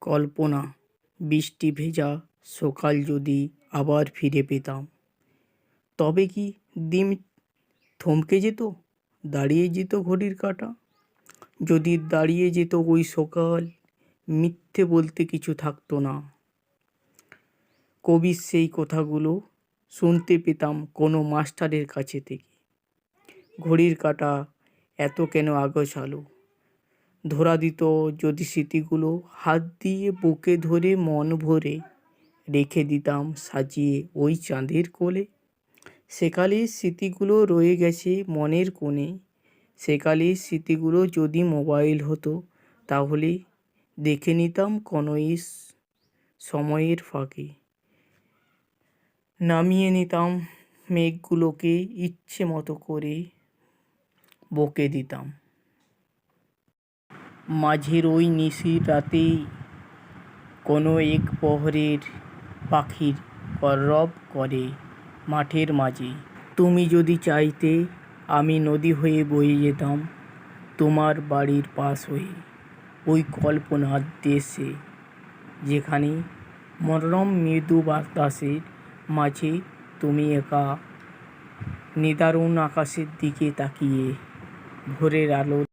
কল্পনা, বৃষ্টি ভেজা সকাল যদি আবার ফিরে পেতাম, তবে কি দিন থমকে যেত, দাঁড়িয়ে যেত ঘড়ির কাঁটা? যদি দাঁড়িয়ে যেত ওই সকাল, মিথ্যে বলতে কিছু থাকতো না। কবির সেই কথাগুলো শুনতে পেতাম কোনো মাস্টারের কাছে থেকে। ঘড়ির কাঁটা এত কেন আগোছালো, ধরা দিত যদি স্মৃতিগুলো, হাত দিয়ে বুকে ধরে মন ভরে রেখে দিতাম সাজিয়ে ওই চাঁদের কোলে। সেকালের স্মৃতিগুলো রয়ে গেছে মনের কোণে। সেকালের স্মৃতিগুলো যদি মোবাইল হতো, তাহলে দেখে নিতাম কোনো সময়ের ফাঁকে। নামিয়ে নিতাম মেঘগুলোকে, ইচ্ছে মতো করে বকে দিতাম। মাঝের ওই নিশির রাতেই কোনো এক প্রহরের পাখির কলরব করে মাঠের মাঝে। তুমি যদি চাইতে, আমি নদী হয়ে বয়ে যেতাম তোমার বাড়ির পাশ হয়ে, ওই কল্পনার দেশে যেখানে মনোরম মৃদু বাতাসের মাঝে তুমি একা, নিদারুণ আকাশের দিকে তাকিয়ে ভোরের আলো